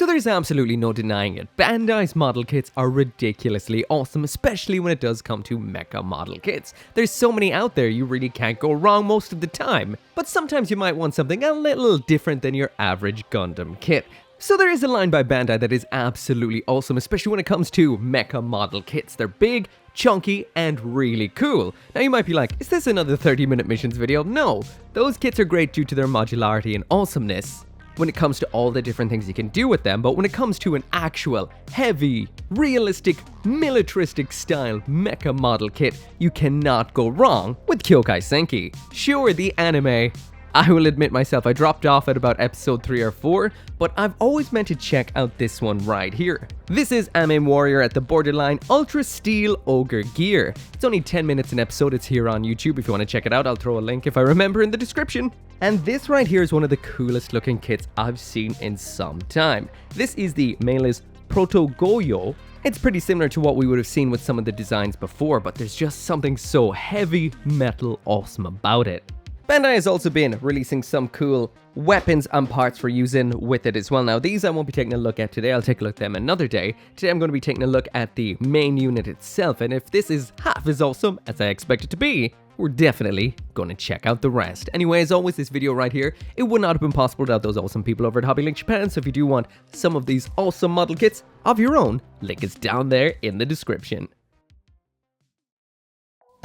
So there's absolutely no denying it, Bandai's model kits are ridiculously awesome, especially when it does come to mecha model kits. There's so many out there, you really can't go wrong most of the time, but sometimes you might want something a little different than your average Gundam kit. So there is a line by Bandai that is absolutely awesome, especially when it comes to mecha model kits. They're big, chunky, and really cool. Now you might be like, is this another 30-minute missions video? No, those kits are great due to their modularity and awesomeness when it comes to all the different things you can do with them, but when it comes to an actual, heavy, realistic, militaristic style mecha model kit, you cannot go wrong with Kyokai Senki. Sure, the anime, I will admit myself, I dropped off at about episode 3 or 4, but I've always meant to check out this one right here. This is Anime Warrior at the borderline Ultrasteel Ogre-Gear. It's only 10 minutes an episode, it's here on YouTube if you want to check it out. I'll throw a link if I remember in the description. And this right here is one of the coolest looking kits I've seen in some time. This is the Mecha's Protogouyo. It's pretty similar to what we would have seen with some of the designs before, but there's just something so heavy metal awesome about it. Bandai has also been releasing some cool weapons and parts for using with it as well. Now these I won't be taking a look at today, I'll take a look at them another day. Today I'm going to be taking a look at the main unit itself, and if this is half as awesome as I expect it to be, we're definitely going to check out the rest. Anyway, as always, this video right here, it would not have been possible without those awesome people over at Hobby Link Japan, so if you do want some of these awesome model kits of your own, link is down there in the description.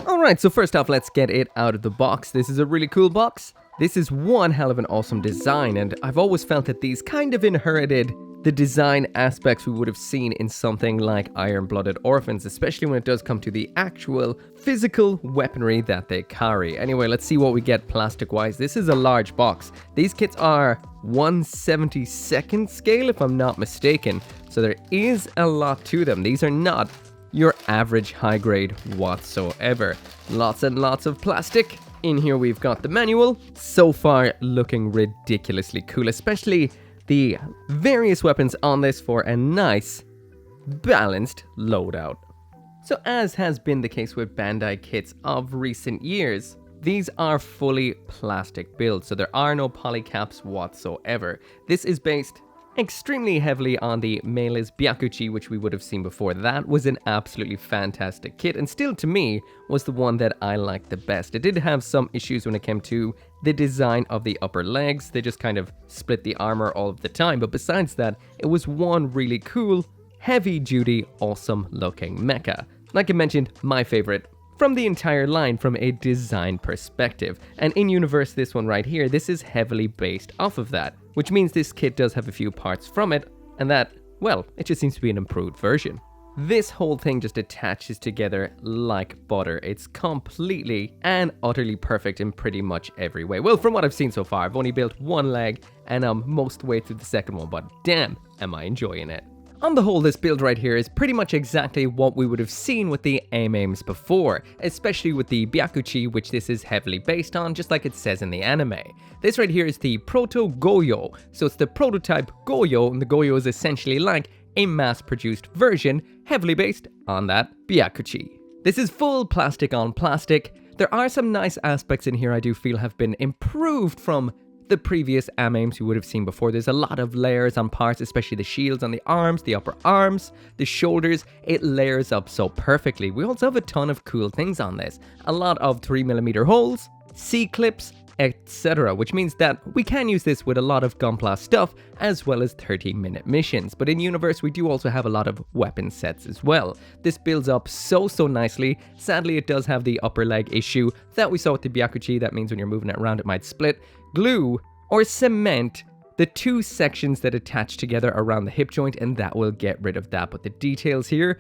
Alright, so first off, let's get it out of the box. This is a really cool box. This is one hell of an awesome design, and I've always felt that these kind of inherited the design aspects we would have seen in something like Iron-Blooded Orphans, especially when it does come to the actual physical weaponry that they carry. Anyway, let's see what we get plastic-wise. This is a large box. These kits are 1/72nd scale, if I'm not mistaken, so there is a lot to them. These are not your average high grade whatsoever. Lots and lots of plastic. In here we've got the manual. So far looking ridiculously cool, especially the various weapons on this for a nice balanced loadout. So as has been the case with Bandai kits of recent years, these are fully plastic builds, so there are no polycaps whatsoever. This is based extremely heavily on the Mecha's Byakuchi, which we would have seen before. That was an absolutely fantastic kit, and still to me was the one that I liked the best. It did have some issues when it came to the design of the upper legs. They just kind of split the armor all of the time, but besides that, it was one really cool, heavy duty, awesome looking mecha. Like I mentioned, my favorite from the entire line from a design perspective. And in universe, this one right here, this is heavily based off of that, which means this kit does have a few parts from it, and that, well, it just seems to be an improved version. This whole thing just attaches together like butter. It's completely and utterly perfect in pretty much every way. Well, from what I've seen so far, I've only built one leg, and I'm most way through the second one, but damn, am I enjoying it. On the whole, this build right here is pretty much exactly what we would have seen with the AIMs before, especially with the Byakuchi, which this is heavily based on, just like it says in the anime. This right here is the Protogouyo, so it's the prototype Goyo, and the Goyo is essentially like a mass-produced version, heavily based on that Byakuchi. This is full plastic on plastic. There are some nice aspects in here I do feel have been improved from the previous AIMs you would have seen before. There's a lot of layers on parts, especially the shields on the arms, the upper arms, the shoulders. It layers up so perfectly. We also have a ton of cool things on this. A lot of 3mm holes, C-clips, etc., which means that we can use this with a lot of gunpla stuff as well as 30-minute missions. But in universe, we do also have a lot of weapon sets as well. This builds up so nicely. Sadly, it does have the upper leg issue that we saw with the Byakuchi. That means when you're moving it around, it might split. Glue or cement the two sections that attach together around the hip joint, and that will get rid of that. But the details here,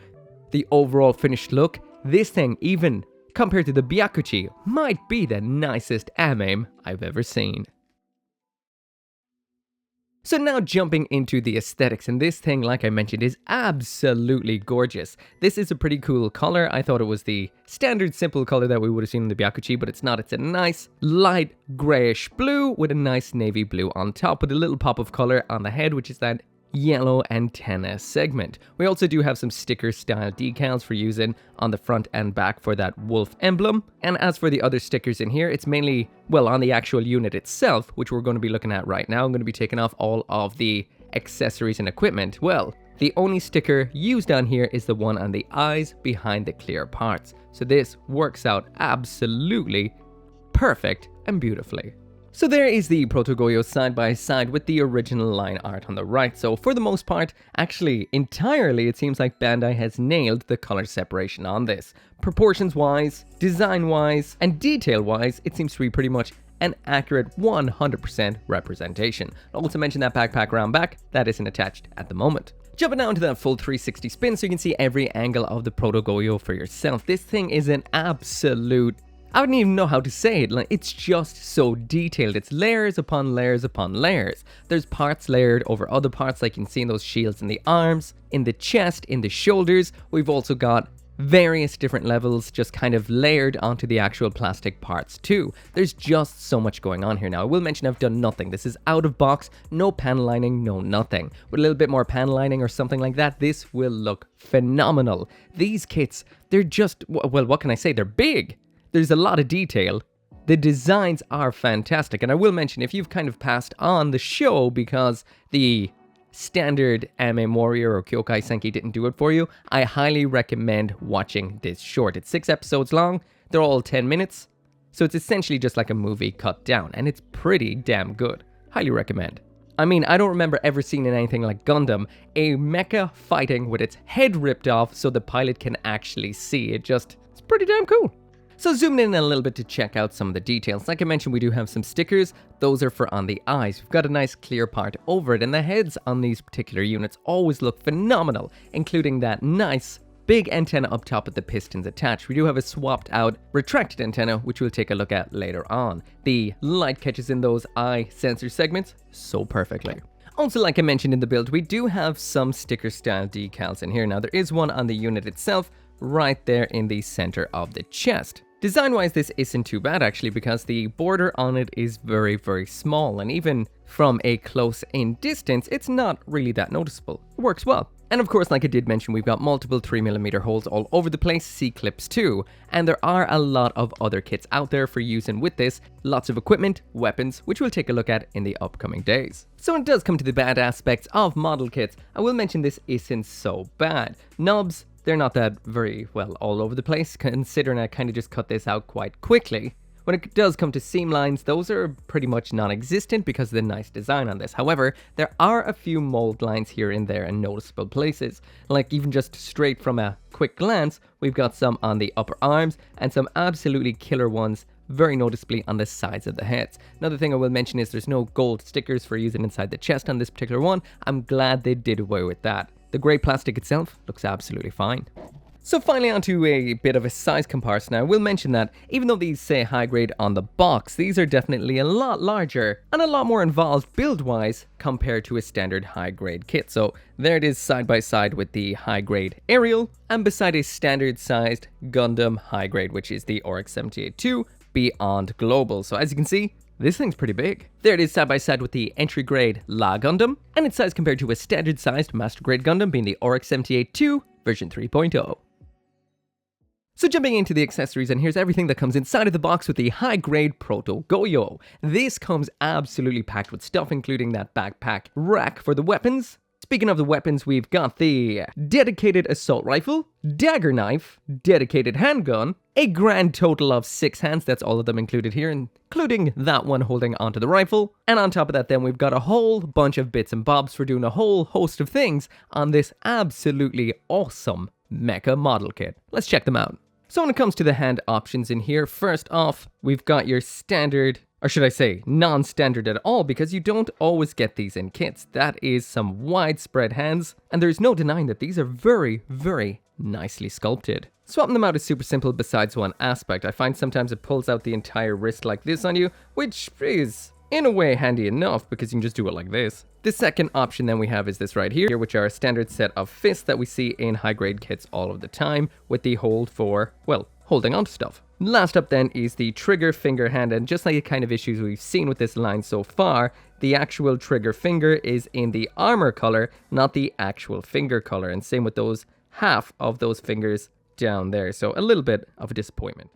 the overall finished look, this thing, even compared to the Byakuchi, might be the nicest AIM I've ever seen. So now jumping into the aesthetics, and this thing, like I mentioned, is absolutely gorgeous. This is a pretty cool color. I thought it was the standard simple color that we would have seen in the Byakuchi, but it's not. It's a nice light grayish blue with a nice navy blue on top with a little pop of color on the head, which is that yellow antenna segment. We also do have some sticker style decals for using on the front and back for that wolf emblem. And as for the other stickers in here, it's mainly, well, on the actual unit itself, which we're going to be looking at right now. I'm going to be taking off all of the accessories and equipment, well, the only sticker used on here is the one on the eyes behind the clear parts. So this works out absolutely perfect and beautifully. So there is the Protogouyo side by side with the original line art on the right. So for the most part, actually entirely, it seems like Bandai has nailed the color separation on this. Proportions wise, design wise, and detail wise, it seems to be pretty much an accurate 100% representation. I'll also mention that backpack around back, that isn't attached at the moment. Jumping now into that full 360 spin so you can see every angle of the Protogouyo for yourself. This thing is an absolute, I wouldn't even know how to say it, like, it's just so detailed. It's layers upon layers upon layers. There's parts layered over other parts, like you can see in those shields in the arms, in the chest, in the shoulders. We've also got various different levels just kind of layered onto the actual plastic parts too. There's just so much going on here. Now, I will mention I've done nothing. This is out of box, no panel lining, no nothing. With a little bit more panel lining or something like that, this will look phenomenal. These kits, they're just, well, what can I say? They're big. There's a lot of detail. The designs are fantastic. And I will mention, if you've kind of passed on the show because the standard Anime Warrior or Kyokai Senki didn't do it for you, I highly recommend watching this short. It's 6 episodes long. They're all 10 minutes. So it's essentially just like a movie cut down. And it's pretty damn good. Highly recommend. I mean, I don't remember ever seeing in anything like Gundam a mecha fighting with its head ripped off so the pilot can actually see. It's pretty damn cool. So zooming in a little bit to check out some of the details. Like I mentioned, we do have some stickers. Those are for on the eyes. We've got a nice clear part over it, and the heads on these particular units always look phenomenal, including that nice big antenna up top with the pistons attached. We do have a swapped out retracted antenna, which we'll take a look at later on. The light catches in those eye sensor segments so perfectly. Also, like I mentioned in the build, we do have some sticker style decals in here. Now, there is one on the unit itself, right there in the center of the chest. Design-wise, this isn't too bad actually, because the border on it is very, very small, and even from a close-in distance, it's not really that noticeable. It works well. And of course, like I did mention, we've got multiple 3mm holes all over the place, C-clips too, and there are a lot of other kits out there for using with this, lots of equipment, weapons, which we'll take a look at in the upcoming days. So when it does come to the bad aspects of model kits, I will mention this isn't so bad. Knobs, they're not that very, well, all over the place, considering I kind of just cut this out quite quickly. When it does come to seam lines, those are pretty much non-existent because of the nice design on this. However, there are a few mold lines here and there in noticeable places. Like even just straight from a quick glance, we've got some on the upper arms and some absolutely killer ones very noticeably on the sides of the heads. Another thing I will mention is there's no gold stickers for using inside the chest on this particular one. I'm glad they did away with that. The grey plastic itself looks absolutely fine. So finally onto a bit of a size comparison. I will mention that even though these say high grade on the box, these are definitely a lot larger and a lot more involved build-wise compared to a standard high grade kit. So there it is side by side with the high grade Aerial and beside a standard sized Gundam high grade, which is the Oryx 78-2 Beyond Global. So as you can see, this thing's pretty big. There it is side by side with the entry grade La Gundam, and its size compared to a standard sized master grade Gundam being the Oryx 78-2 version 3.0. So jumping into the accessories, and here's everything that comes inside of the box with the high-grade Protogouyo. This comes absolutely packed with stuff, including that backpack rack for the weapons. Speaking of the weapons, we've got the dedicated assault rifle, dagger knife, dedicated handgun, a grand total of 6 hands, that's all of them included here, including that one holding onto the rifle. And on top of that then, we've got a whole bunch of bits and bobs for doing a whole host of things on this absolutely awesome mecha model kit. Let's check them out. So when it comes to the hand options in here, first off, we've got your standard, or should I say non-standard at all, because you don't always get these in kits. That is some widespread hands, and there's no denying that these are very, very nicely sculpted. Swapping them out is super simple besides one aspect. I find sometimes it pulls out the entire wrist like this on you, which is in a way handy enough because you can just do it like this. The second option then we have is this right here, which are a standard set of fists that we see in high-grade kits all of the time, with the hold for, well, holding onto stuff. Last up then is the trigger finger hand, and just like the kind of issues we've seen with this line so far, the actual trigger finger is in the armor color, not the actual finger color, and same with those half of those fingers down there, so a little bit of a disappointment.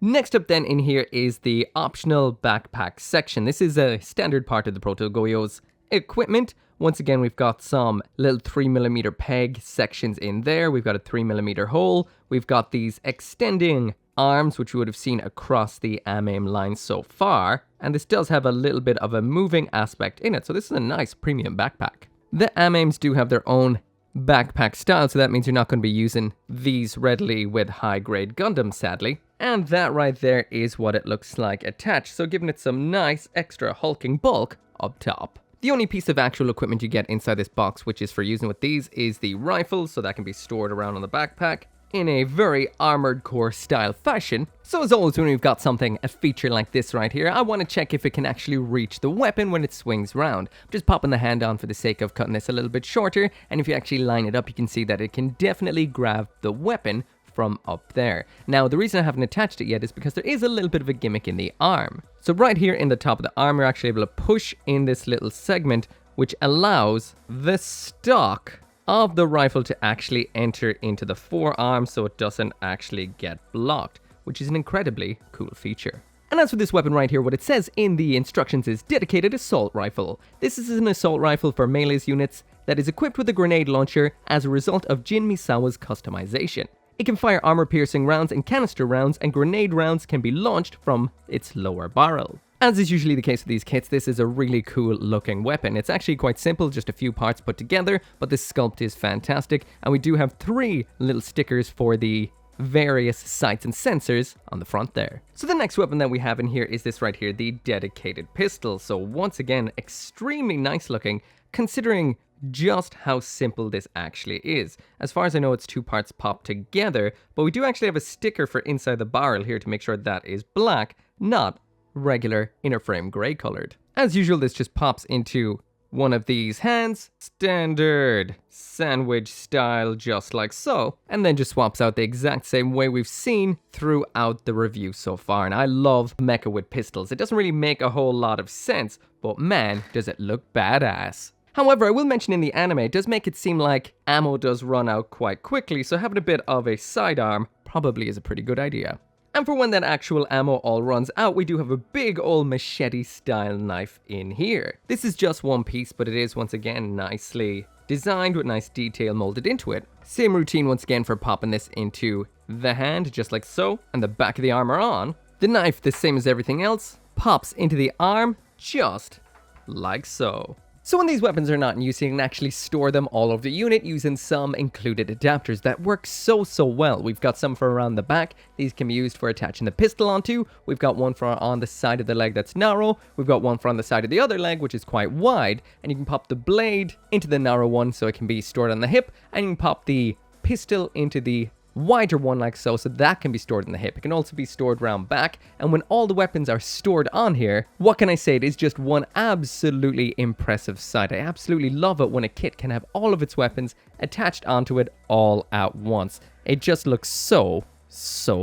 Next up then in here is the optional backpack section. This is a standard part of the Protogouyo's equipment Once again, we've got some little 3mm peg sections in there. We've got a 3mm hole. We've got these extending arms, which you would have seen across the AIM line so far. And this does have a little bit of a moving aspect in it. So this is a nice premium backpack. The AIMs do have their own backpack style, so that means you're not going to be using these readily with high-grade Gundams, sadly. And that right there is what it looks like attached, so giving it some nice extra hulking bulk up top. The only piece of actual equipment you get inside this box, which is for using with these, is the rifle, so that can be stored around on the backpack in a very Armored Core style fashion. So as always, when we've got something, a feature like this right here, I want to check if it can actually reach the weapon when it swings round. I'm just popping the hand on for the sake of cutting this a little bit shorter, and if you actually line it up, you can see that it can definitely grab the weapon from up there. Now, the reason I haven't attached it yet is because there is a little bit of a gimmick in the arm. So right here in the top of the arm, you're actually able to push in this little segment, which allows the stock of the rifle to actually enter into the forearm so it doesn't actually get blocked, which is an incredibly cool feature. And as for this weapon right here, what it says in the instructions is dedicated assault rifle. This is an assault rifle for melee's units that is equipped with a grenade launcher as a result of Jin Misawa's customization. It can fire armor-piercing rounds and canister rounds, and grenade rounds can be launched from its lower barrel. As is usually the case with these kits, this is a really cool looking weapon. It's actually quite simple, just a few parts put together, but the sculpt is fantastic, and we do have 3 little stickers for the various sights and sensors on the front there. So the next weapon that we have in here is this right here, the dedicated pistol. So once again, extremely nice looking, considering just how simple this actually is. As far as I know, it's 2 parts popped together, but we do actually have a sticker for inside the barrel here to make sure that is black, not regular inner frame gray colored. As usual, this just pops into one of these hands, standard sandwich style, just like so, and then just swaps out the exact same way we've seen throughout the review so far. And I love mecha with pistols. It doesn't really make a whole lot of sense, but man, does it look badass. However, I will mention in the anime, it does make it seem like ammo does run out quite quickly, so having a bit of a sidearm probably is a pretty good idea. And for when that actual ammo all runs out, we do have a big old machete style knife in here. This is just one piece, but it is once again nicely designed with nice detail molded into it. Same routine once again for popping this into the hand, just like so, and the back of the arm are on. The knife, the same as everything else, pops into the arm, just like so. So when these weapons are not in use, you can actually store them all over the unit using some included adapters that work so well. We've got some for around the back. These can be used for attaching the pistol onto. We've got one for on the side of the leg that's narrow. We've got one for on the side of the other leg, which is quite wide. And you can pop the blade into the narrow one so it can be stored on the hip. And you can pop the pistol into the wider one like so that can be stored in the hip. It can also be stored round back, and when all the weapons are stored on here, what can I say, it is just one absolutely impressive sight. I absolutely love it when a kit can have all of its weapons attached onto it all at once. It just looks so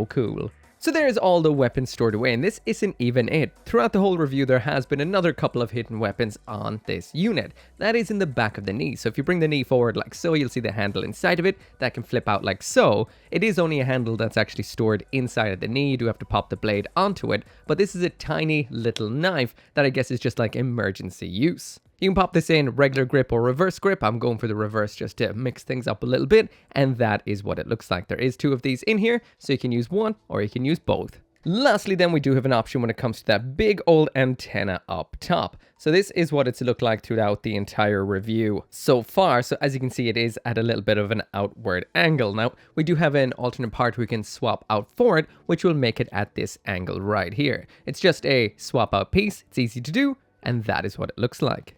cool. So there's all the weapons stored away, and this isn't even it. Throughout the whole review, there has been another couple of hidden weapons on this unit. That is in the back of the knee. So if you bring the knee forward like so, you'll see the handle inside of it. That can flip out like so. It is only a handle that's actually stored inside of the knee. You do have to pop the blade onto it, but this is a tiny little knife that I guess is just like emergency use. You can pop this in regular grip or reverse grip. I'm going for the reverse just to mix things up a little bit, and that is what it looks like. There is 2 of these in here, so you can use one or you can use both. Lastly, then, we do have an option when it comes to that big old antenna up top. So this is what it's looked like throughout the entire review so far. So as you can see, it is at a little bit of an outward angle. Now, we do have an alternate part we can swap out for it, which will make it at this angle right here. It's just a swap out piece. It's easy to do, and that is what it looks like.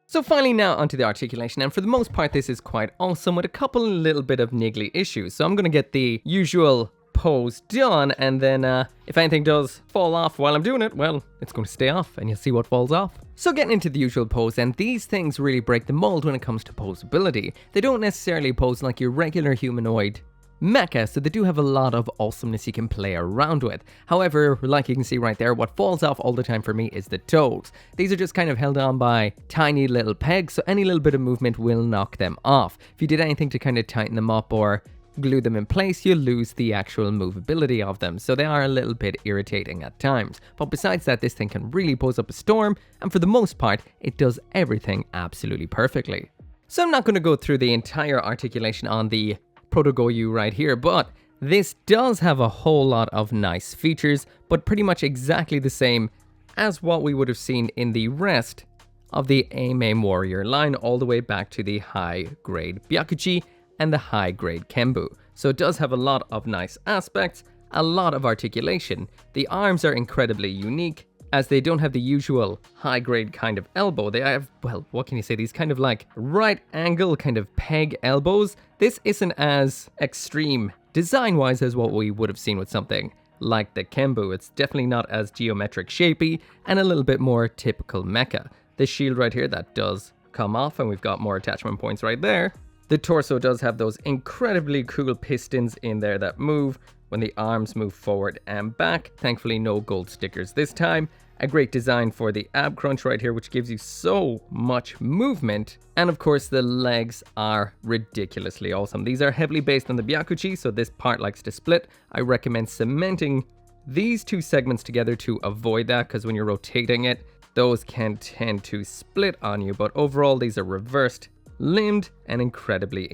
So finally now onto the articulation, and for the most part this is quite awesome with a couple little bit of niggly issues. So I'm going to get the usual pose done, and then if anything does fall off while I'm doing it, well, it's going to stay off and you'll see what falls off. So getting into the usual pose, and these things really break the mold when it comes to posability. They don't necessarily pose like your regular humanoid mecha, so they do have a lot of awesomeness you can play around with. However, like you can see right there, what falls off all the time for me is the toes. These are just kind of held on by tiny little pegs, so any little bit of movement will knock them off. If you did anything to kind of tighten them up or glue them in place, you lose the actual movability of them, so they are a little bit irritating at times. But besides that, this thing can really pose up a storm, and for the most part, it does everything absolutely perfectly. So I'm not going to go through the entire articulation on the Protogouyo right here, but this does have a whole lot of nice features, but pretty much exactly the same as what we would have seen in the rest of the A-main warrior line, all the way back to the high-grade Byakuchi and the high-grade Kenbu. So it does have a lot of nice aspects, a lot of articulation. The arms are incredibly unique, as they don't have the usual high-grade kind of elbow. They have, well, what can you say, these kind of like right angle kind of peg elbows. This isn't as extreme design-wise as what we would have seen with something like the Kenbu. It's definitely not as geometric shapey and a little bit more typical mecha. This shield right here, that does come off, and we've got more attachment points right there. The torso does have those incredibly cool pistons in there that move when the arms move forward and back. Thankfully, no gold stickers this time. A great design for the ab crunch right here, which gives you so much movement. And of course, the legs are ridiculously awesome. These are heavily based on the Byakuchi, so this part likes to split. I recommend cementing these two segments together to avoid that, because when you're rotating it, those can tend to split on you. But overall, these are reversed limbed and incredibly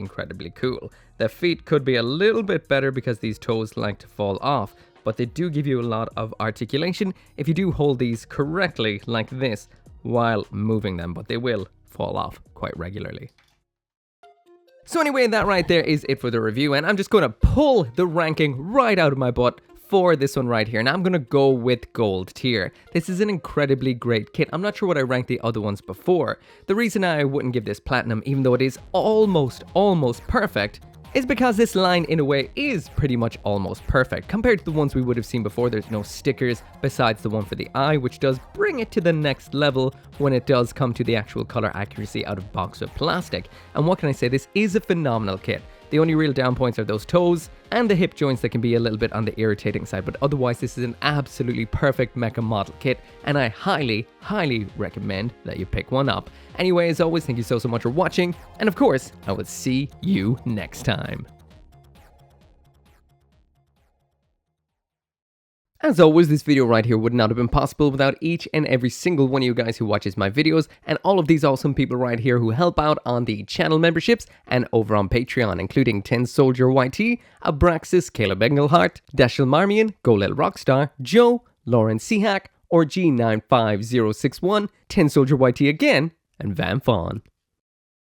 cool. The feet could be a little bit better because these toes like to fall off, but they do give you a lot of articulation if you do hold these correctly like this while moving them, but they will fall off quite regularly. So anyway, that right there is it for the review, and I'm just going to pull the ranking right out of my butt for this one right here. Now I'm going to go with gold tier. This is an incredibly great kit. I'm not sure what I ranked the other ones before. The reason I wouldn't give this platinum, even though it is almost perfect, is because this line in a way is pretty much almost perfect. Compared to the ones we would have seen before, there's no stickers besides the one for the eye, which does bring it to the next level when it does come to the actual color accuracy out of box with plastic. And what can I say, this is a phenomenal kit. The only real down points are those toes and the hip joints that can be a little bit on the irritating side, but otherwise this is an absolutely perfect mecha model kit, and I highly recommend that you pick one up. Anyway, as always, thank you so much for watching, and of course, I will see you next time. As always, this video right here would not have been possible without each and every single one of you guys who watches my videos, and all of these awesome people right here who help out on the channel memberships and over on Patreon, including 10 Soldier YT, Abraxas, Caleb Engelhart, Dashil Marmion, Golel Rockstar, Joe, Lauren Seahack, or G95061, 10 Soldier YT again, and Van Fawn.